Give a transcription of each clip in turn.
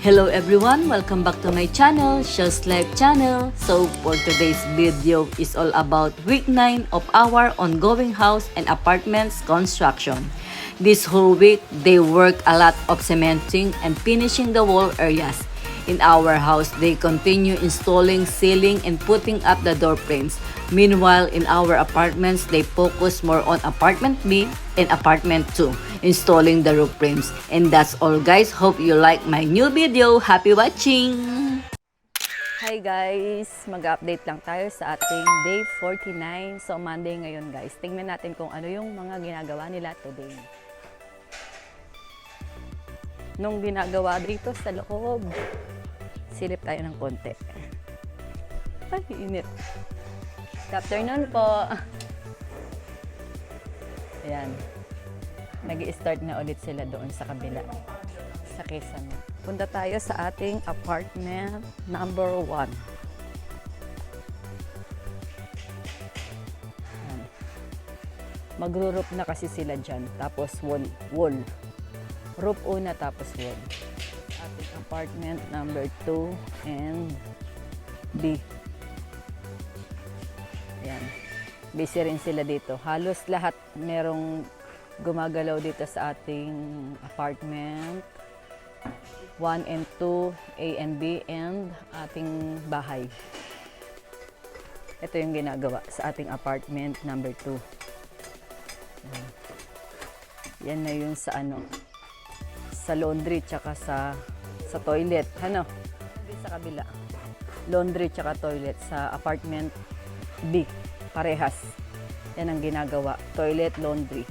Hello everyone, welcome back to my channel, Shell's Life channel. So for today's video is all about week 9 of our ongoing house and apartments construction. This whole week, they work a lot of cementing and finishing the wall areas. In our house, they continue installing ceiling and putting up the door frames. Meanwhile, in our apartments, they focus more on apartment B and apartment 2, installing the roof frames. And that's all guys. Hope you like my new video. Happy watching! Hi guys! Mag-update lang tayo sa ating day 49. So Monday ngayon guys. Tingnan natin kung ano yung mga ginagawa nila today. Nung ginagawa dito sa loob, silip tayo ng konti. Ay, init. Good afternoon po. Ayan. Nag-i-start na ulit sila doon sa kabila. Sa Quezon. Punta tayo sa ating apartment number 1. Ayan. Magro-roof na kasi sila dyan. Tapos wall. Roof una tapos wall. Ating apartment number 2 and B. Ayan. Busy rin sila dito. Halos lahat merong gumagalaw dito sa ating apartment. 1 and 2, A and B, and ating bahay. Ito yung ginagawa sa ating apartment number 2. Ayan. Yan na yun sa ano. Sa laundry tsaka sa toilet. Ano? Sa kabila. Laundry tsaka toilet sa apartment B. Parehas. Yan ang ginagawa. Toilet, laundry.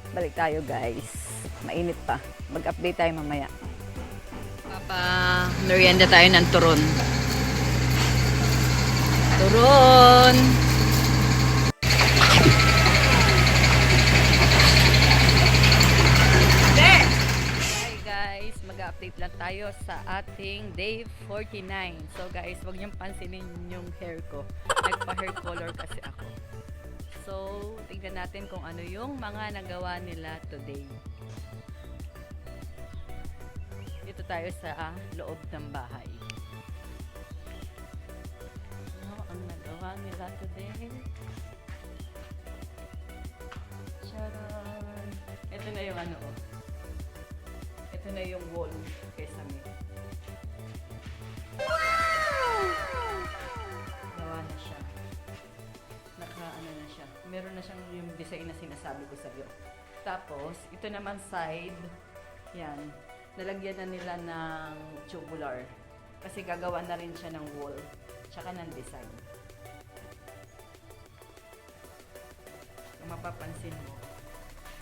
Balik tayo guys. Mainit pa. Mag-update tayo mamaya. Merienda tayo ng turon. Turon! Mag-update lang tayo sa ating day 49. So guys, wag niyong pansinin yung hair ko. Nagpa-hair color kasi ako. So, tingnan natin kung ano yung mga nagawa nila today. Dito tayo sa loob ng bahay. Ano ang nagawa nila today? Charan! Ito na yung ano oh. Ito na yung wall kaysa me. Wow! Gawa na siya. Naka-ano na siya. Meron na siyang yung design na sinasabi ko sa iyo. Tapos, ito naman side. Yan. Nalagyan na nila ng tubular. Kasi gagawa na rin siya ng wall. Tsaka ng design. Kung mapapansin mo,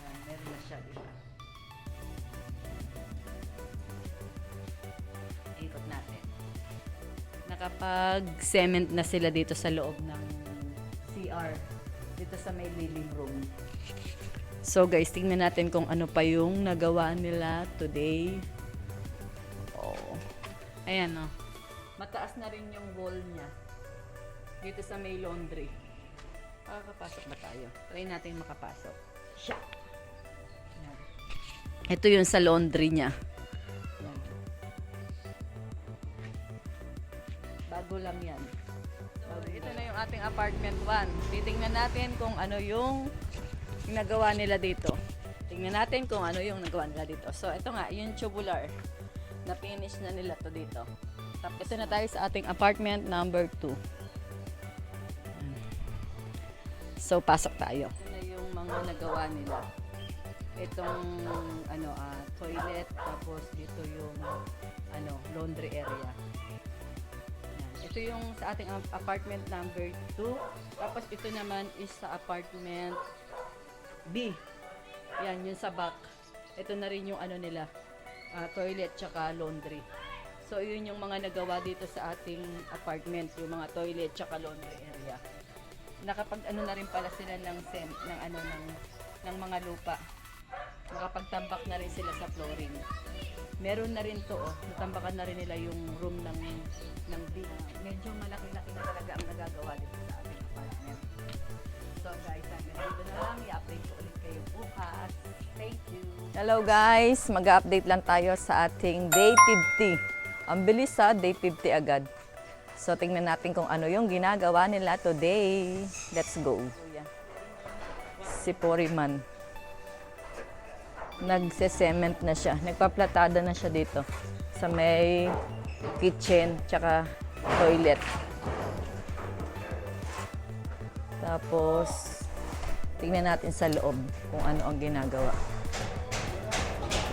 yan, meron na siya dito. Ikot natin. Nakapag-cement na sila dito sa loob ng CR. Dito sa may living room. So guys, tingnan natin kung ano pa yung nagawa nila today. Oh. Ayan oh. Mataas na rin yung wall niya. Dito sa may laundry. Makakapasok ba tayo? Try natin makapasok. Siya. Ayan. Ito yung sa laundry niya. Bago lang yan. So, ito na yung ating apartment 1. Titingnan natin kung ano yung nagawa nila dito. Tingnan natin kung ano yung nagawa nila dito. So, ito nga, yung tubular. Na-finish na nila to dito. Tapos, ito na tayo sa ating apartment number 2. So, pasok tayo. Ito na yung mga nagawa nila. Itong, toilet. Tapos, dito yung, laundry area. Ito yung sa ating apartment number 2. Tapos ito naman is sa apartment B. Yan, yung sa back. Ito na rin yung nila, toilet tsaka laundry. So yun yung mga nagawa dito sa ating apartment, yung mga toilet tsaka laundry area. Nakapag na rin pala sila ng ng mga lupa. Nakapagtambak na rin sila sa flooring. Meron na rin to, natambakan na rin nila yung room ng B. Medyo malaki-laki na talaga ang nagagawa dito sa ating apartment. So guys, hanggang dito na lang, i-update ko ulit kayo bukas. Thank you. Hello guys, mag-update lang tayo sa ating day 50. Ang bilis sa day 50 agad. So tingnan natin kung ano yung ginagawa nila today. Let's go. Si Poriman. Nagse-cement na siya. Nagpaplatada na siya dito. Sa may kitchen tsaka toilet. Tapos, tingnan natin sa loob kung ano ang ginagawa.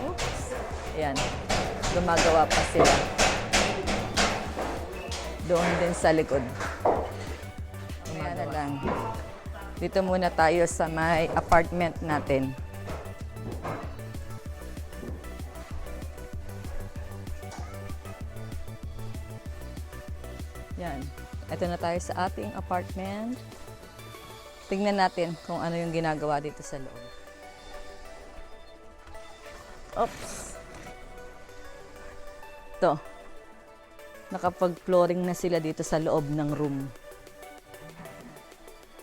Oops. Ayan. Gumagawa pa sila. Doon din sa likod. Ayan na lang. Dito muna tayo sa may apartment natin. Yan. Ito na tayo sa ating apartment. Tingnan natin kung ano yung ginagawa dito sa loob. Oops. Ito. Nakapag-flooring na sila dito sa loob ng room.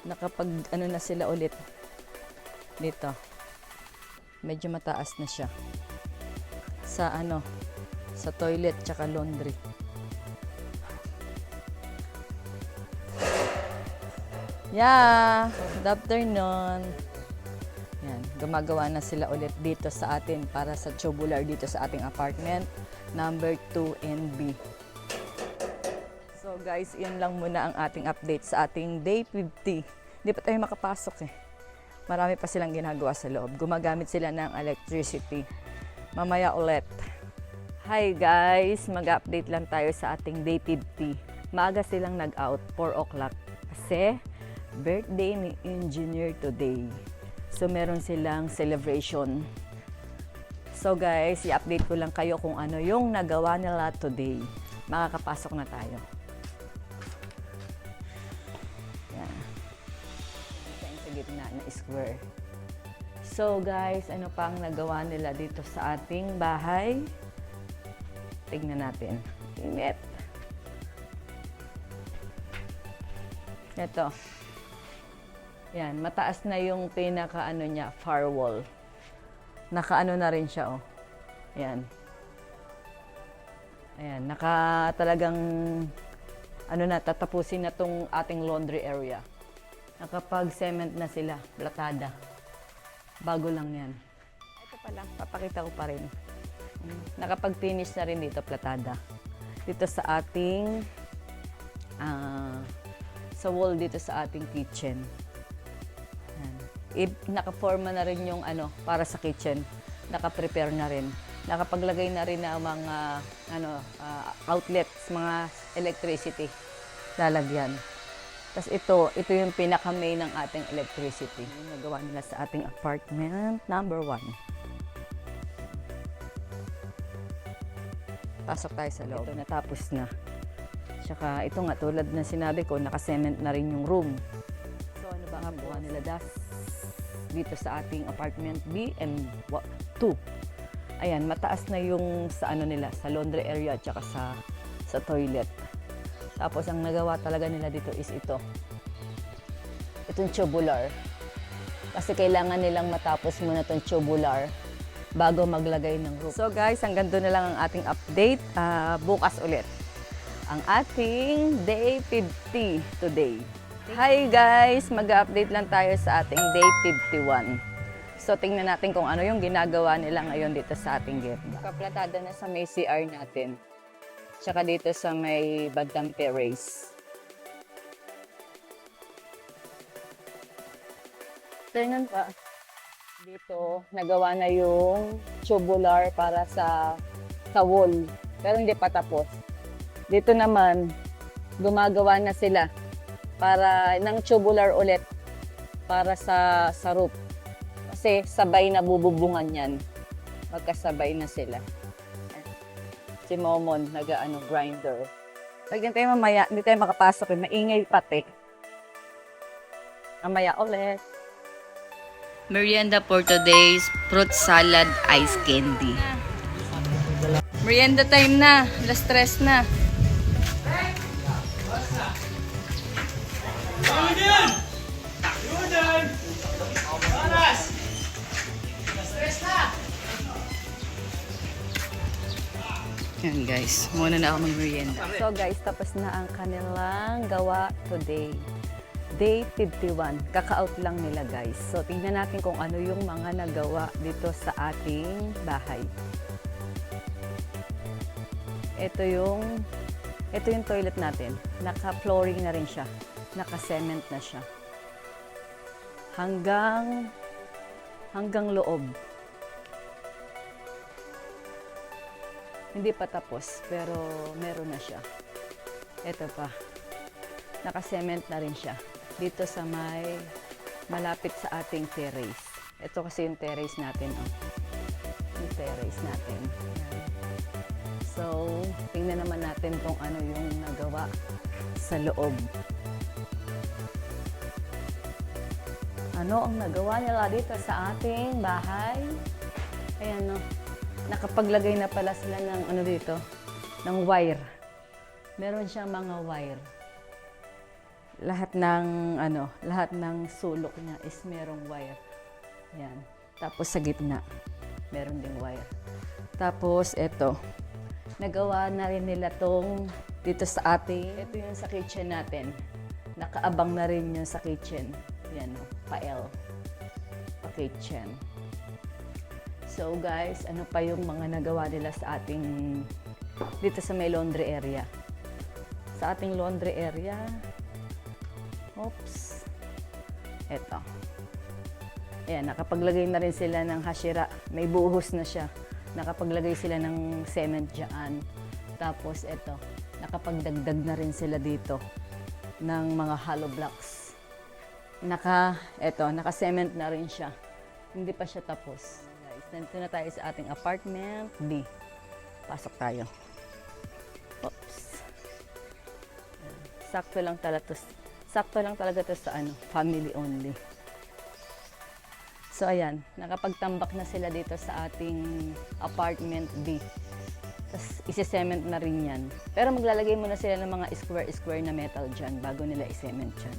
Nakapag-ano na sila ulit. Dito. Medyo mataas na siya. Sa ano, sa toilet tsaka laundry. Yeah, good afternoon. Yan, gumagawa na sila ulit dito sa atin para sa tubular dito sa ating apartment number 2 and B. So guys, yun lang muna ang ating update sa ating day 50. Hindi pa tayo makapasok eh. Marami pa silang ginagawa sa loob. Gumagamit sila ng electricity. Mamaya ulit. Hi guys, mag-update lang tayo sa ating day 50. Maaga silang nag-out, 4 o'clock. Kasi birthday ni engineer today. So, meron silang celebration. So, guys, i-update ko lang kayo kung ano yung nagawa nila today. Makakapasok na tayo. Yan. Sa gitna na square. So, guys, ano pang nagawa nila dito sa ating bahay? Tignan natin. Init. Ito. Yan, mataas na yung pinaka-ano niya, firewall. Naka-ano na rin siya, oh. Yan. Ayan, talagang, ano na, tatapusin na tong ating laundry area. Nakapag-cement na sila, platada. Bago lang yan. Ito pala, papakita ko pa rin. Nakapag-finish na rin dito, platada. Dito sa ating, sa wall dito sa ating kitchen. Naka-forma na rin yung ano para sa kitchen. Naka-prepare na rin. Nakapaglagay na rin ng mga outlets, mga electricity lalagyan. Tapos ito yung pinaka-main ng ating electricity. Yung nagawa nila sa ating apartment number 1. Pasok tayo sa loob. Ito natapos na. Tsaka ito nga, tulad na sinabi ko, naka-cement na rin yung room. So ano ba ang buwan nila dito sa ating apartment B and 2. Ayan, mataas na yung sa ano nila, sa laundry area at saka sa toilet. Tapos ang nagawa talaga nila dito is ito. Itong tubular. Kasi kailangan nilang matapos muna itong tubular bago maglagay ng roof. So guys, hanggang doon na lang ang ating update. Bukas ulit ang ating day 50 today. Hi guys! Mag-update lang tayo sa ating day 51. So tingnan natin kung ano yung ginagawa nila ngayon dito sa ating gate. Kaplatada na sa may CR natin. Tsaka dito sa may bandang terrace. Tingnan pa. Dito, nagawa na yung tubular para sa wall. Pero hindi pa tapos. Dito naman, gumagawa na sila para ng tubular ulit para sa roof. Kasi sabay na bububungan yan. Magkasabay na sila. Si Momon, grinder. Lagyan tayo mamaya, hindi tayo makapasok. Maingay pati. Mamaya ulit. Merienda for today's fruit salad ice candy. Merienda time na. Alas 3 na. guys. Muna na ako mag-merienda. So guys, tapos na ang kanilang gawa today. Day 51. Kaka-out lang nila guys. So tingnan natin kung ano yung mga nagawa dito sa ating bahay. Ito yung toilet natin. Naka-flooring na rin siya. Naka-cement na siya. Hanggang loob. Hindi pa tapos, pero meron na siya. Ito pa. Naka-cement na rin siya. Dito sa malapit sa ating terrace. Ito kasi yung terrace natin. Oh. Yung terrace natin. Ayan. So, tingnan naman natin kung ano yung nagawa sa loob. Ano ang nagawa nila dito sa ating bahay? Ayan, no. Nakapaglagay na pala sila ng ano dito, ng wire. Meron siyang mga wire. Lahat ng sulok niya is merong wire. Yan. Tapos sa gitna, meron ding wire. Tapos ito, nagawa na rin nila tong dito sa ating, ito yung sa kitchen natin. Nakaabang na rin yun sa kitchen. Yan, pa-L. Pa-kitchen. So guys, ano pa yung mga nagawa nila sa ating, dito sa may laundry area. Sa ating laundry area, oops, eto. Ayan, nakapaglagay na rin sila ng hashira. May buhos na siya. Nakapaglagay sila ng cement dyan. Tapos eto, nakapagdagdag na rin sila dito ng mga hollow blocks. Naka-cement na rin siya. Hindi pa siya tapos. Guys, nandito na tayo sa ating apartment B. Pasok tayo. Oops. Sakto lang talaga to sa family only. So ayan, nakapagtambak na sila dito sa ating apartment B. Tapos isi-cement na rin yan. Pero maglalagay muna sila ng mga square na metal dyan bago nila i-cement dyan.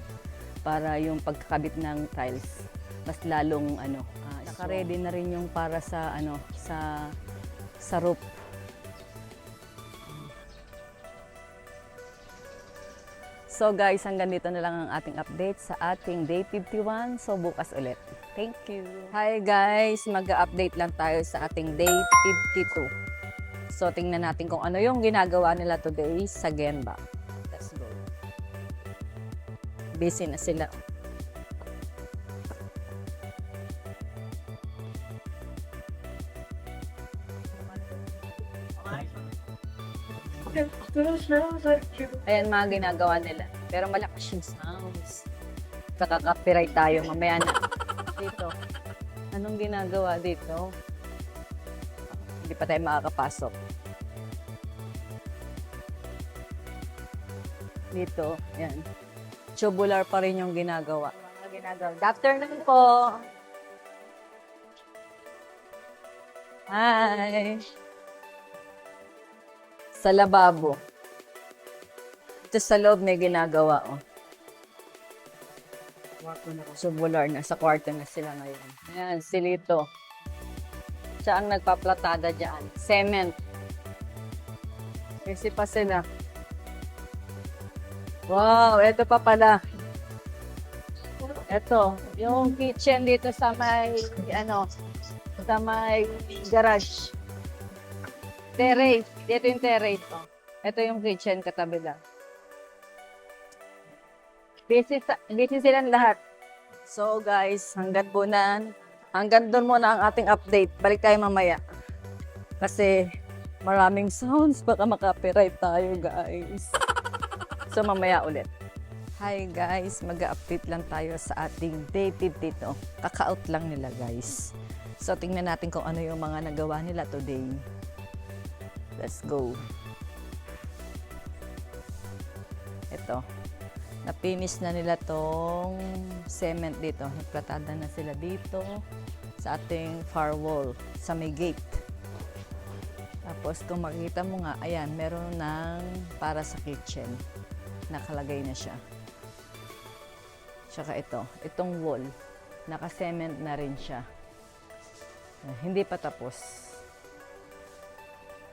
Para yung pagkakabit ng tiles, mas lalong naka-ready na rin yung para sa sa roof. So guys, hanggang dito na lang ang ating update sa ating day 51. So bukas ulit. Thank you. Hi guys, mag-update lang tayo sa ating day 52. So tingnan natin kung ano yung ginagawa nila today sa Genba. Let's go. Busy na sila. Ayan mga ginagawa nila. Pero malakas yung sounds. Kakaka-copyright tayo. Mamaya na. Dito. Anong ginagawa dito? Hindi pa tayo makakapasok. Dito. Ayan. Tubular pa rin yung ginagawa. Good afternoon po. Hi. Sa lababo. Ito sa loob may ginagawa, oh. Tubular na. Sa kwarto na sila ngayon. Ayan, silito. Siya ang nagpaplatada dyan. Cement. Kasi pa sila. Wow, ito pa pala. Ito, yung kitchen dito sa may, sa may garage. Terrace. Dito yung terrace. Oh. Ito yung kitchen katabi lang. Busy silang lahat. So guys, hanggang doon muna ang ating update. Balik tayo mamaya. Kasi maraming sounds, baka makapiright tayo guys. So mamaya ulit. Hi guys, mag-update lang tayo sa ating day 52. Kaka-out lang nila guys. So tingnan natin kung ano yung mga nagawa nila today. Let's go. Ito. Na-finish na nila tong cement dito. Nagplatada na sila dito sa ating far wall, sa may gate. Tapos kung makikita mo nga, ayan, meron ng para sa kitchen. Nakalagay na siya. Tsaka itong wall, naka-cement na rin siya. Hindi pa tapos.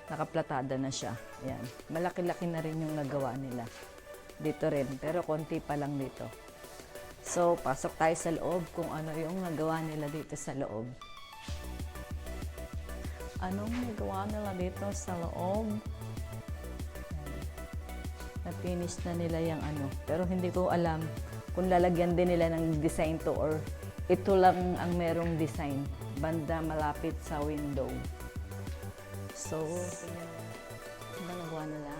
Nakaplatada na siya. Ayan. Malaki-laki na rin yung nagawa nila. Dito rin, pero konti pa lang dito. So, pasok tayo sa loob kung ano yung nagawa nila dito sa loob. Anong nagawa nila dito sa loob? Na-finish na nila yung ano. Pero hindi ko alam kung lalagyan din nila ng design to or ito lang ang merong design. Banda malapit sa window. So, ano nagawa nila?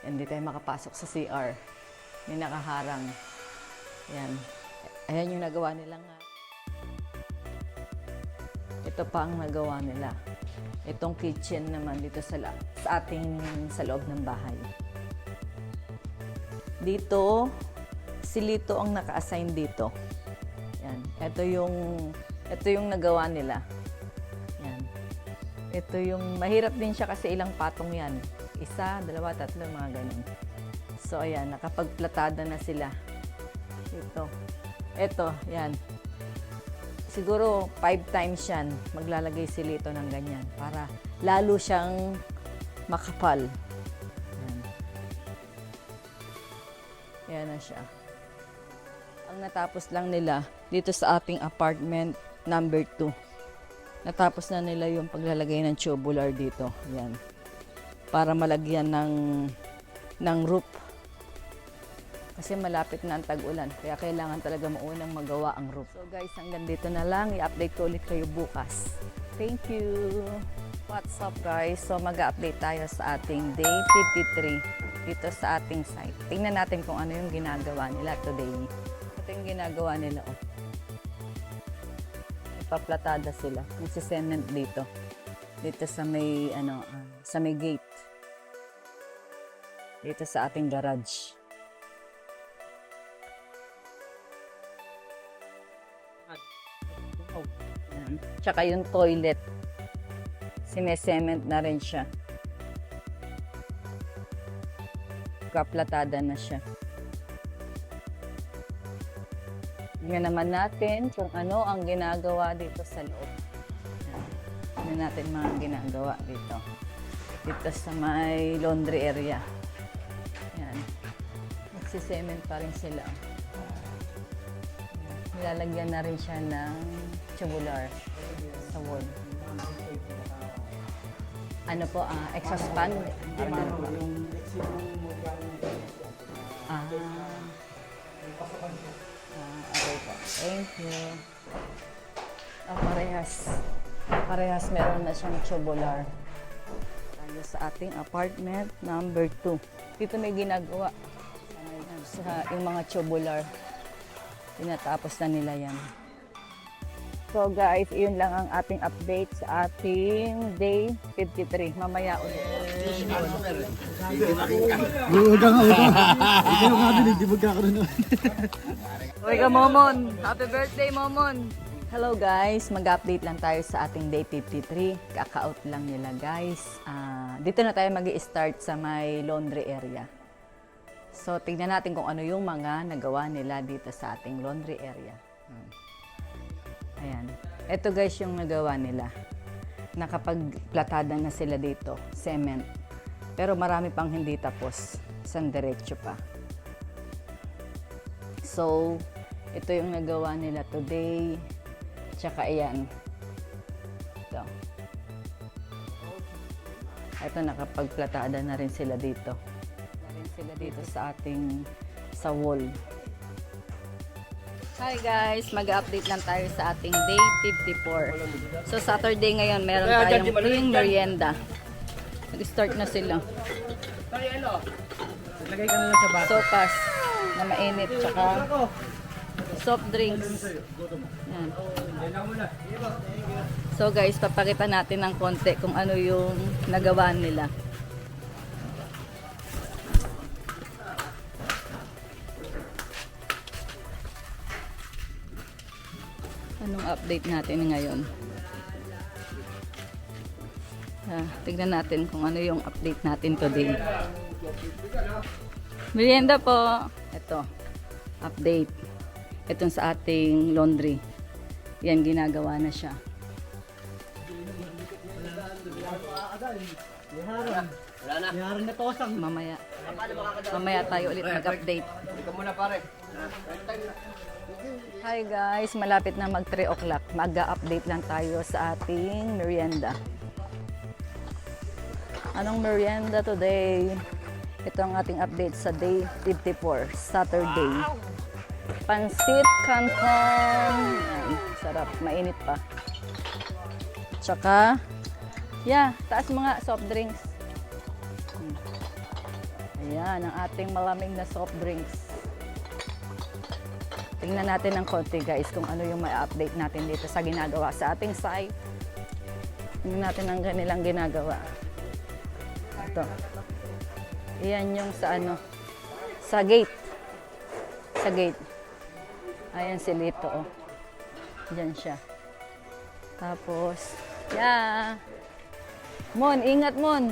Hindi tayo makapasok sa CR. May nakaharang. Yan. Ayan yung nagawa nila nga. Ito pa ang nagawa nila. Itong kitchen naman dito sa loob ng bahay. Dito, si Lito ang naka-assign dito. Yan. Ito yung nagawa nila. Yan. Ito yung, mahirap din siya kasi ilang patong yan. 1, 2, 3, mga ganun. So, ayan, nakapagplatada na sila. Ito, yan. Siguro 5 times yan, maglalagay si Lito ng ganyan para lalo siyang makapal. Yan. Yan na siya. Ang natapos lang nila dito sa ating apartment number 2. Natapos na nila yung paglalagay ng tubular dito. Yan. Para malagyan ng roof. Kasi malapit na ang tag-ulan. Kaya kailangan talaga maunang magawa ang roof. So guys, hanggang dito na lang. I-update ko ulit kayo bukas. Thank you! What's up guys? So mag-update tayo sa ating day 53 dito sa ating site. Tingnan natin kung ano yung ginagawa nila today. Ito yung ginagawa nila. Oh. Paplatada sila. Nagsi-cement dito. Dito sa may sa may gate. Dito sa ating garage. Yan. Tsaka yung toilet. Sinesement na rin siya. Kaplatada na siya. Tingnan naman natin kung ano ang ginagawa dito sa loob. Tingnan natin mga ginagawa dito. Dito sa may laundry area. Yan. Nagsisement pa rin sila. Nilalagyan na rin siya ng tubular sa wall. Ano po, exhaust fan? Parang ano po. Okay po. Thank you. Parehas meron na siyang tubular. Tayo sa ating apartment number 2. Dito may ginagawa. Sa yung mga tubular. Tinatapos na nila yan. So guys, iyon lang ang ating update sa ating day 53. Mamaya ulit. Uy ka, Momon! Happy birthday, Momon! Hello guys, mag-update lang tayo sa ating day 53. Kaka-out lang nila guys. Dito na tayo mag-i-start sa may laundry area. So, tignan natin kung ano yung mga nagawa nila dito sa ating laundry area. Ayan. Ito guys yung nagawa nila. Nakapagplatada na sila dito. Cement. Pero marami pang hindi tapos. Isang diretso pa. So, ito yung nagawa nila today. Tsaka ayan. Ito. Ito nakapagplatada na rin sila dito. Sila dito sa ating sa wall. Hi guys, mag-update lang tayo sa ating day 54. So Saturday ngayon, meron tayong free merienda. Nag-start na sila. Lagay ka na lang sa baso. Sopas na mainit, tsaka soft drinks. Yan. So guys, papakita natin ng konti kung ano yung nagawa nila. Anong update natin ngayon? Tignan natin kung ano yung update natin today. Merienda po. Ito. Update. Itong sa ating laundry. Yan, ginagawa na siya. Mamaya. Mamaya tayo ulit mag-update. Hi guys, malapit na mag 3 o'clock. Mag-update lang tayo sa ating merienda. Anong merienda today? Ito ang ating update sa day 54, Saturday. Pansit canton. Ayan, sarap, mainit pa. Tsaka, taas mga soft drinks. Ayan, ang ating malamig na soft drinks. Tingnan natin ng konti guys kung ano yung may update natin dito sa ginagawa sa ating site. Tingnan natin ang kanilang ginagawa. Ito. Iyan yung sa sa gate. Sa gate. Ayan si Lito, oh. Diyan siya. Tapos, Mon, ingat Mon.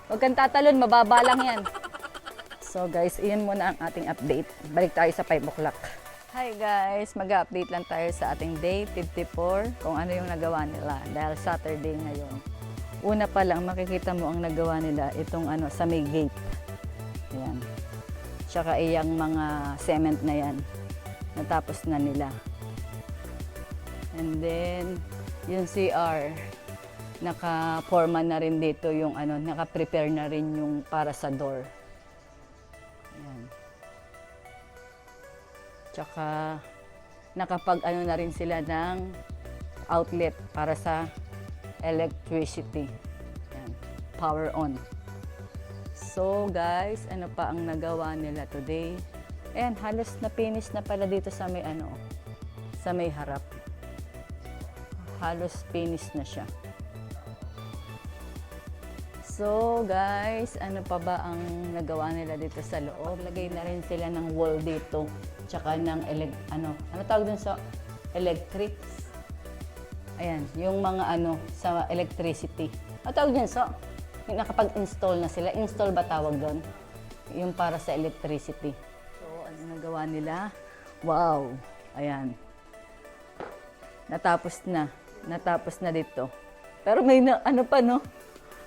Huwag kang tatalon, mababa lang yan. So guys, iyan muna ang ating update. Balik tayo sa 5 o'clock. Hi guys, mag-update lang tayo sa ating day 54 kung ano yung nagawa nila dahil Saturday ngayon. Una pa lang, makikita mo ang nagawa nila itong sa may gate. Ayan. Tsaka iyang mga cement na yan. Natapos na nila. And then, yung CR, naka-forma na rin dito yung naka-prepare na rin yung para sa door. Ayan. Tsaka, nakapag na rin sila ng outlet para sa electricity. Ayan. Power on. So guys, ano pa ang nagawa nila today? Ayan, halos na-finish na pala dito sa may sa may harap. Halos finish na siya. So guys, ano pa ba ang nagawa nila dito sa loob? Lagay na rin sila ng wall dito. Tsaka ng ano tawag dun sa electrics? Ayan, yung mga sa electricity. Ano tawag dyan? So, nakapag-install na sila. Install ba tawag doon? Yung para sa electricity. So, ano nagawa nila? Wow! Ayan. Natapos na. Natapos na dito. Pero may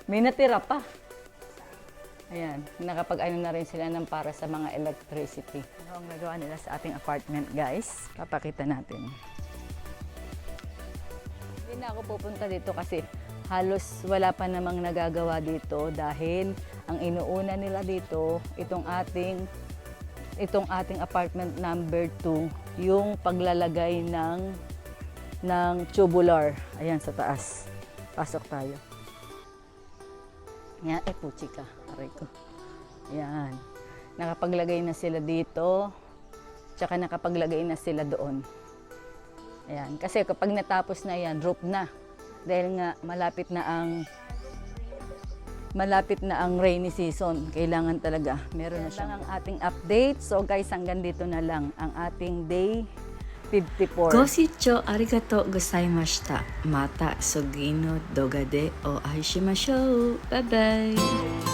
may natira pa. Ayan. Nakapag-ano na rin sila ng para sa mga electricity. Ano ang nagawa nila sa ating apartment, guys? Papakita natin. Hindi na ako pupunta dito kasi halos wala pa namang nagagawa dito dahil ang inuuna nila dito, itong ating apartment number 2, yung paglalagay ng tubular. Ayan sa taas. Pasok tayo. Yan, puchi ka. Aray ko. Ayan. Nakapaglagay na sila dito, tsaka nakapaglagay na sila doon. Ayan. Kasi kapag natapos na yan, roof na. Dahil nga malapit na ang rainy season. Kailangan talaga. Meron na siya ang ating update. So guys, hanggang dito na lang ang ating day 54. ご視聴ありがとうございました。また次の動画でお会いしましょう。バイバイ。